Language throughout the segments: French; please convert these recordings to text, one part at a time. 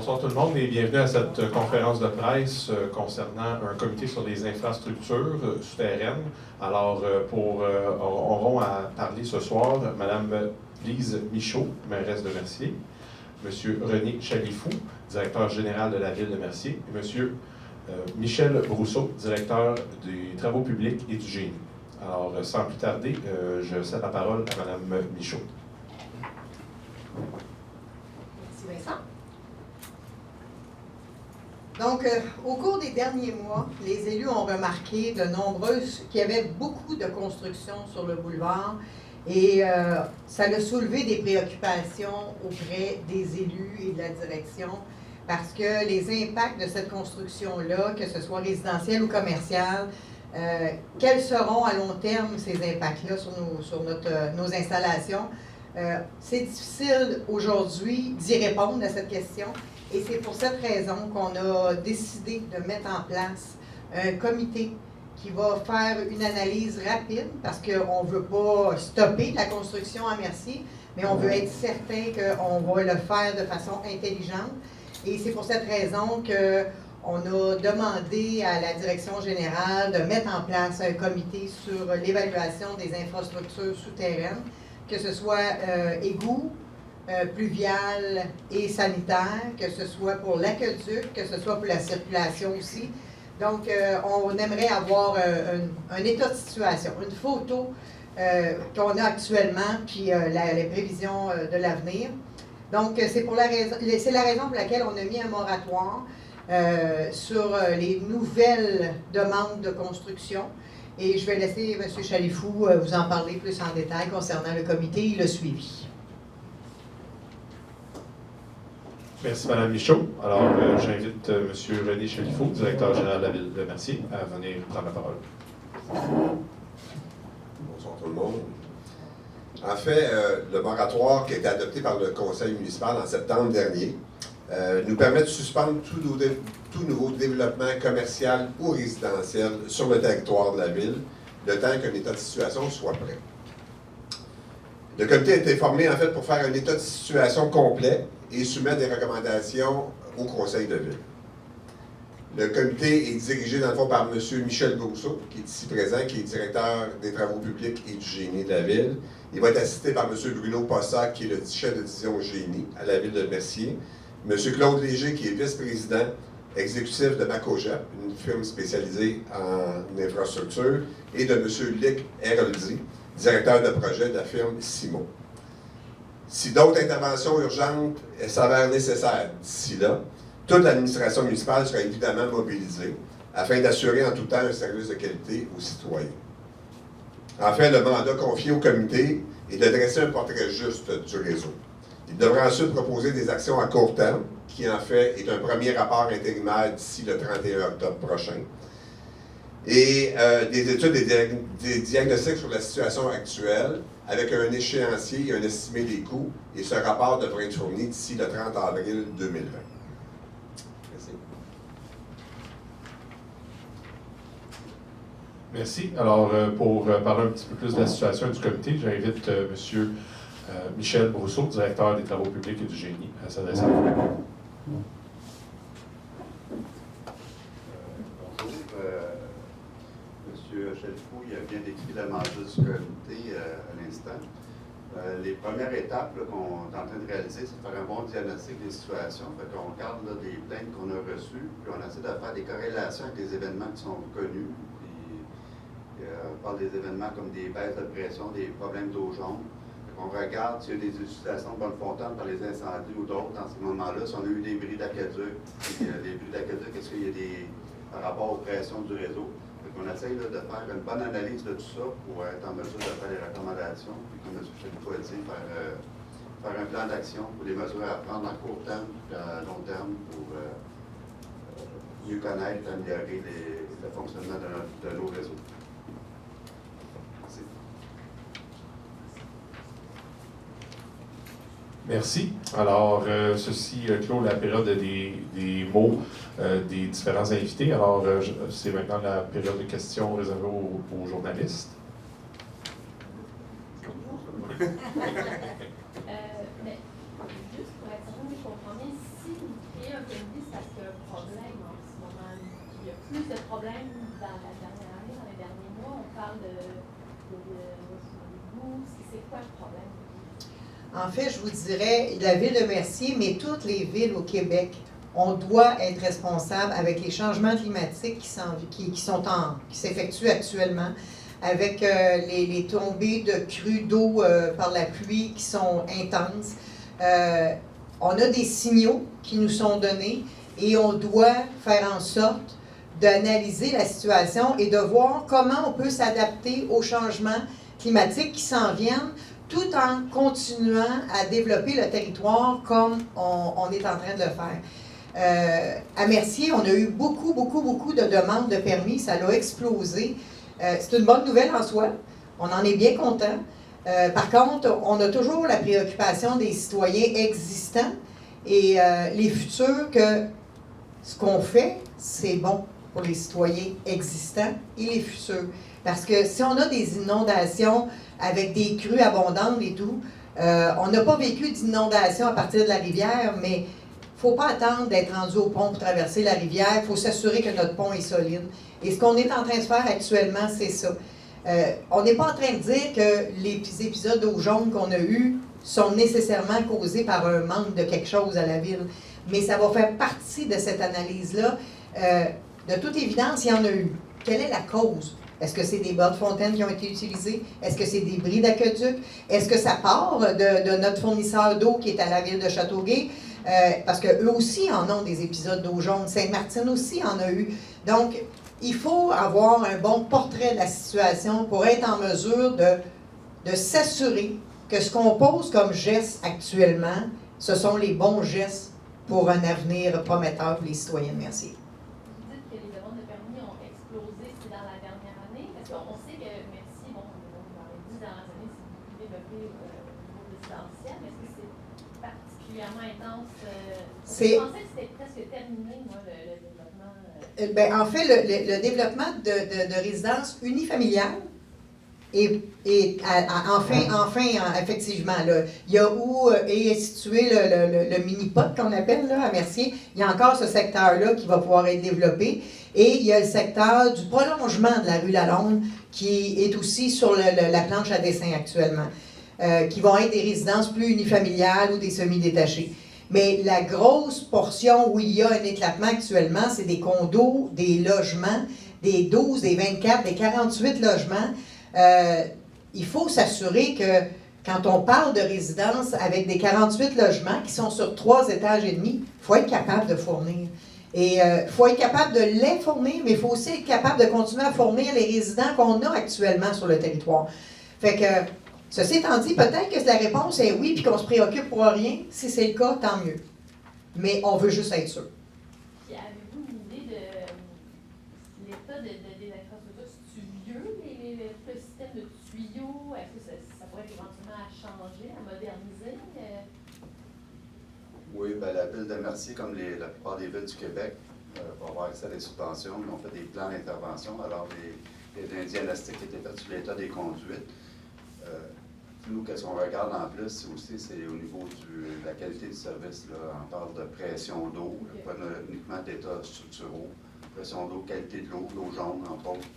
Bonsoir tout le monde et bienvenue à cette conférence de presse concernant un comité sur les infrastructures souterraines. Alors, auront à parler ce soir Mme Lise Michaud, mairesse de Mercier, M. René Chalifou, directeur général de la Ville de Mercier, et M. Michel Brousseau, directeur des travaux publics et du génie. Alors, sans plus tarder, je cède la parole à Mme Michaud. Merci Vincent. Donc, au cours des derniers mois, les élus ont remarqué qu'il y avait beaucoup de constructions sur le boulevard et ça a soulevé des préoccupations auprès des élus et de la direction parce que les impacts de cette construction-là, que ce soit résidentiel ou commercial, quels seront à long terme ces impacts-là sur nos installations? C'est difficile aujourd'hui d'y répondre à cette question. Et c'est pour cette raison qu'on a décidé de mettre en place un comité qui va faire une analyse rapide parce qu'on ne veut pas stopper la construction à Mercier, mais on veut être certain qu'on va le faire de façon intelligente. Et c'est pour cette raison qu'on a demandé à la direction générale de mettre en place un comité sur l'évaluation des infrastructures souterraines, que ce soit égouts, pluvial et sanitaire, que ce soit pour l'aqueduc, que ce soit pour la circulation aussi. Donc, on aimerait avoir un état de situation, une photo qu'on a actuellement, puis les prévisions de l'avenir. Donc, c'est la raison pour laquelle on a mis un moratoire sur les nouvelles demandes de construction. Et je vais laisser M. Chalifou vous en parler plus en détail concernant le comité et le suivi. Merci, Mme Michaud. Alors, j'invite M. René Chalifou, directeur général de la Ville de Mercier, à venir prendre la parole. Bonsoir tout le monde. En fait, le moratoire qui a été adopté par le conseil municipal en septembre dernier nous permet de suspendre tout nouveau développement commercial ou résidentiel sur le territoire de la Ville, le temps qu'un état de situation soit prêt. Le comité a été formé en fait pour faire un état de situation complet et soumettre des recommandations au conseil de ville. Le comité est dirigé dans le fond par M. Michel Brousseau, qui est ici présent, qui est directeur des travaux publics et du génie de la Ville. Il va être assisté par M. Bruno Possa, qui est le chef de division génie à la Ville de Mercier. M. Claude Léger, qui est vice-président exécutif de Macogep, une firme spécialisée en infrastructure, et de M. Luc Héroldi, directeur de projet de la firme Simo. Si d'autres interventions urgentes s'avèrent nécessaires d'ici là, toute l'administration municipale sera évidemment mobilisée afin d'assurer en tout temps un service de qualité aux citoyens. En fait, le mandat confié au comité est de dresser un portrait juste du réseau. Il devra ensuite proposer des actions à court terme, qui en fait est un premier rapport intérimaire d'ici le 31 octobre prochain, et des études et des diagnostics sur la situation actuelle, avec un échéancier et un estimé des coûts, et ce rapport devrait être fourni d'ici le 30 avril 2020. Merci. Merci. Alors, pour parler un petit peu plus de la situation du comité, j'invite M. Michel Brousseau, directeur des travaux publics et du génie, à s'adresser à vous. M. Chalifou, il a bien décrit la mandat du comité à l'instant. Les premières étapes qu'on est en train de réaliser, c'est de faire un bon diagnostic des situations. Fait qu'on regarde là, des plaintes qu'on a reçues, puis on essaie de faire des corrélations avec des événements qui sont connus. On parle des événements comme des baisses de pression, des problèmes d'eau jaune. On regarde s'il y a des utilisations de bonne fontaine par les incendies ou d'autres dans ces moments-là. Si on a eu des bris d'aqueduc, des bris d'aqueduc, est-ce qu'il y a des par rapport aux pressions du réseau? On essaye là, de faire une bonne analyse de tout ça pour être en mesure de faire des recommandations, puis comme M. Chalifou a dit, faire un plan d'action pour les mesures à prendre à court terme et à long terme pour mieux connaître et améliorer le fonctionnement de nos réseaux. Merci. Alors, ceci clôt la période des mots des différents invités. Alors, c'est maintenant la période de questions réservée aux journalistes. Mais juste pour être certain que je comprends bien, si créé un comité, c'est parce qu'il y a un problème en ce moment. Il y a plus de problèmes dans la dernière année, dans les derniers mois. On parle de goût. C'est quoi le problème? En fait, je vous dirais, la ville de Mercier, mais toutes les villes au Québec, on doit être responsable avec les changements climatiques qui s'effectuent actuellement, avec les tombées de crues d'eau par la pluie qui sont intenses. On a des signaux qui nous sont donnés et on doit faire en sorte d'analyser la situation et de voir comment on peut s'adapter aux changements climatiques qui s'en viennent, tout en continuant à développer le territoire comme on est en train de le faire. À Mercier, on a eu beaucoup de demandes de permis, ça a explosé. C'est une bonne nouvelle en soi, on en est bien content. Par contre, on a toujours la préoccupation des citoyens existants et les futurs que ce qu'on fait, c'est bon pour les citoyens existants et les futurs. Parce que si on a des inondations avec des crues abondantes et tout, on n'a pas vécu d'inondation à partir de la rivière, mais il ne faut pas attendre d'être rendu au pont pour traverser la rivière. Il faut s'assurer que notre pont est solide. Et ce qu'on est en train de faire actuellement, c'est ça. On n'est pas en train de dire que les épisodes d'eau jaune qu'on a eus sont nécessairement causés par un manque de quelque chose à la ville. Mais ça va faire partie de cette analyse-là. De toute évidence, il y en a eu. Quelle est la cause? Est-ce que c'est des bas de fontaine qui ont été utilisés? Est-ce que c'est des bris d'aqueduc? Est-ce que ça part de notre fournisseur d'eau qui est à la ville de Châteauguay? Parce qu'eux aussi en ont des épisodes d'eau jaune. Sainte-Martine aussi en a eu. Donc, il faut avoir un bon portrait de la situation pour être en mesure de s'assurer que ce qu'on pose comme gestes actuellement, ce sont les bons gestes pour un avenir prometteur pour les citoyens de Mercier. Vous dites que les demandes de permis ont explosé, c'est dans la dernière année, parce qu'on sait que Mercier, dans les 10 dernières années, c'est beaucoup développé au niveau résidentiel, mais est-ce que c'est particulièrement intense? Je pensais que c'était presque terminé, moi, le développement. En fait, le développement de résidences unifamiliales est effectivement, là, il y a où est situé le mini-pot qu'on appelle là, à Mercier. Il y a encore ce secteur-là qui va pouvoir être développé. Et il y a le secteur du prolongement de la rue Lalonde qui est aussi sur la planche à dessin actuellement, qui vont être des résidences plus unifamiliales ou des semi-détachées. Mais la grosse portion où il y a un éclatement actuellement, c'est des condos, des logements, des 12, des 24, des 48 logements. Il faut s'assurer que quand on parle de résidences avec des 48 logements qui sont sur 3 étages et demi, il faut être capable de fournir. Et il faut être capable de les fournir, mais il faut aussi être capable de continuer à fournir les résidents qu'on a actuellement sur le territoire. Fait que, ceci étant dit, peut-être que la réponse est oui, puis qu'on se préoccupe pour rien. Si c'est le cas, tant mieux. Mais on veut juste être sûr. Puis avez-vous une idée de l'état des infrastructures? C'est-tu vieux, le système de tuyaux? Est-ce que ça pourrait être éventuellement à changer, à moderniser? Oui, bien, la ville de Mercier, comme la plupart des villes du Québec, pour avoir accès à des subventions, ils ont fait des plans d'intervention. Alors, il y a un diagnostic qui a été fait sur l'état des conduites. Nous, qu'est-ce qu'on regarde en plus aussi, c'est au niveau de la qualité du service. Là, on parle de pression d'eau, pas uniquement d'état structuraux. Pression d'eau, qualité de l'eau jaune, entre autres.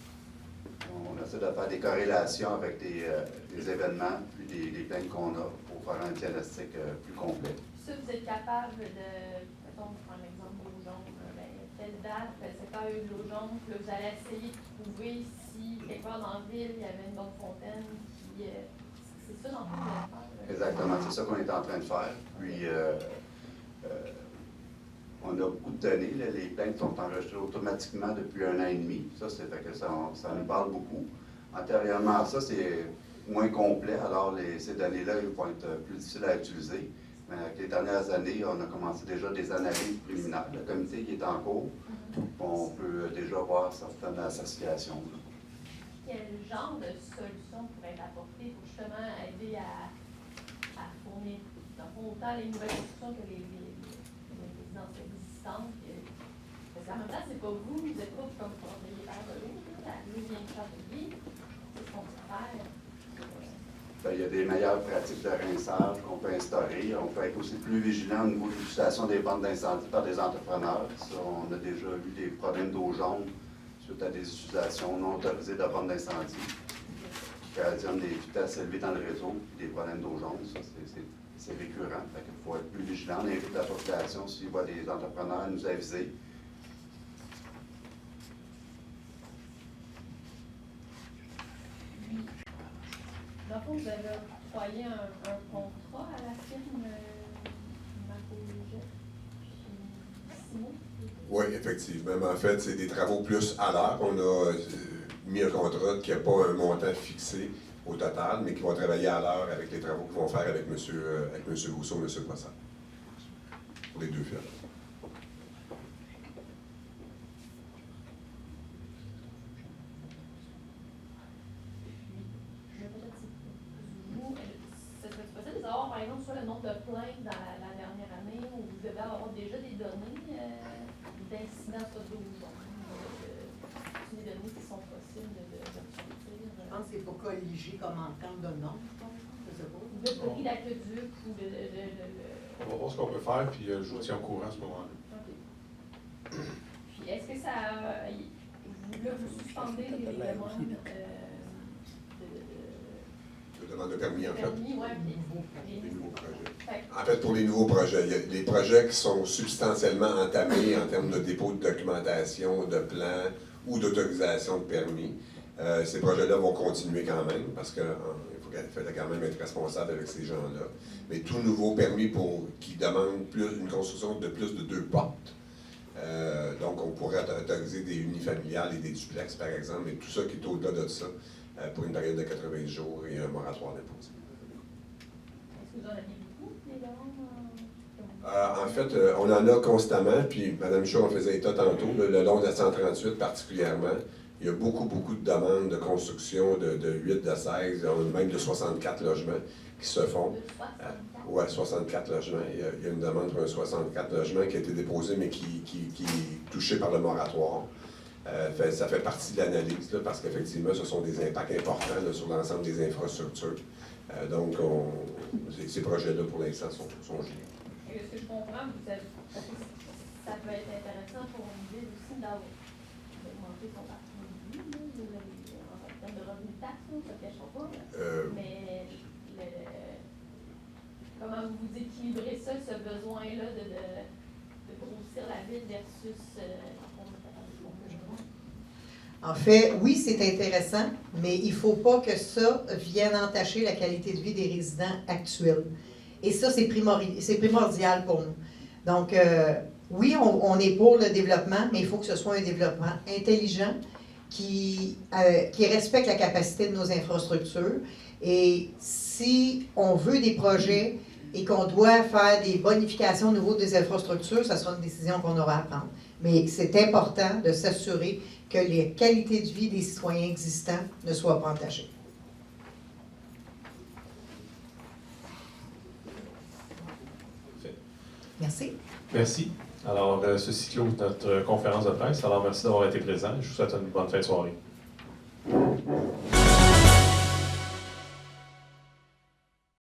On essaie de faire des corrélations avec des événements, puis des plaintes qu'on a pour faire un diagnostic plus complet. Ça, vous êtes capable de, mettons, je prends un exemple de l'eau jaune, telle date, tel secteur a eu de l'eau jaune, puis là, vous allez essayer de trouver si quelque part dans la ville, il y avait une bonne fontaine qui... c'est ça, dans le fond, vous allez faire? Exactement, c'est ça qu'on est en train de faire. Puis, on a beaucoup de données. Là, les plaintes sont enregistrées automatiquement depuis 1 an et demi. Ça, fait que ça nous parle beaucoup. Antérieurement à ça, c'est moins complet. Alors, ces données-là, ils vont être plus difficiles à utiliser. Mais avec les dernières années, on a commencé déjà des analyses préliminaires. Le comité qui est en cours, on peut déjà voir certaines associations. Là. Quel genre de solution pourrait être apportée pour justement aider à fournir, dans le fond, autant les nouvelles constructions que les résidences existantes? Parce qu'en même temps, c'est pas vous n'êtes pas comme propriétaire de l'eau. La l'eau vient de Châteauguay. C'est ce qu'on peut faire. il y a des meilleures pratiques de rinçage qu'on peut instaurer. On peut être aussi plus vigilant au niveau de l'utilisation des bandes d'incendie par des entrepreneurs. Ça, on a déjà vu des problèmes d'eau jaune suite à des utilisations non autorisées de bandes d'incendie qui occasionnent des vitesses élevées dans le réseau, des problèmes d'eau jaune. Ça, c'est récurrent. Il faut être plus vigilant. On invite la population, s'il voit des entrepreneurs, à nous aviser. Dans le fond, vous avez octroyé un contrat à la firme Macojet puis Simon? Oui, effectivement. Mais en fait, c'est des travaux plus à l'heure. On a mis un contrat qui n'a pas un montant fixé au total, mais qui vont travailler à l'heure avec les travaux qu'ils vont faire avec M. Rousseau et M. Poissard. Pour les deux firmes. Par exemple, sur le nombre de plaintes dans la dernière année, où vous devez avoir déjà des données d'incidents sur 12 ans, des données qui sont possibles de sortir. Je pense que c'est pour colliger comme en termes de nombre, je sais pas. De prix d'aqueduc ou de. On va voir ce qu'on peut faire, puis je vous tiens au courant à ce moment-là. OK. Puis est-ce que ça. Vous suspendez les demandes Je demande de permis, en fait. permis, ouais, Les nouveaux projets. En fait, pour les nouveaux projets, il y a des projets qui sont substantiellement entamés en termes de dépôt de documentation, de plan ou d'autorisation de permis. Ces projets-là vont continuer quand même, parce qu'il fallait quand même être responsable avec ces gens-là. Mais tout nouveau permis qui demande une construction de plus de 2 portes. Donc, on pourrait autoriser des unifamiliales et des duplex, par exemple, mais tout ça qui est au-delà de ça, pour une période de 80 jours et un moratoire déposé. Est-ce que vous en avez beaucoup, des demandes? En fait, on en a constamment, puis Mme Michaud en faisait état tantôt, le long de la 138 particulièrement. Il y a beaucoup de demandes de construction de 8, de 16, même de 64 logements qui se font. Oui, 64 logements. Il y a une demande pour un 64 logements qui a été déposée, mais qui est touchée par le moratoire. Ça fait partie de l'analyse, parce qu'effectivement, ce sont des impacts importants là, sur l'ensemble des infrastructures. Donc, ces projets-là, pour l'instant, sont gelés. Et ce que je comprends, ça peut être intéressant pour une ville aussi d'augmenter son parcours de vie, en termes de revenus de taxes, ça ne le cachera pas. Mais comment vous équilibrez ça, ce besoin-là de grossir la ville versus En fait, oui, c'est intéressant, mais il ne faut pas que ça vienne entacher la qualité de vie des résidents actuels. Et ça, c'est primordial pour nous. Donc, oui, on est pour le développement, mais il faut que ce soit un développement intelligent qui respecte la capacité de nos infrastructures. Et si on veut des projets et qu'on doit faire des bonifications au niveau des infrastructures, ça sera une décision qu'on aura à prendre. Mais c'est important de s'assurer que les qualités de vie des citoyens existants ne soient pas entachées. Merci. Merci. Alors, ceci clôt notre conférence de presse. Alors, merci d'avoir été présent. Je vous souhaite une bonne fin de soirée.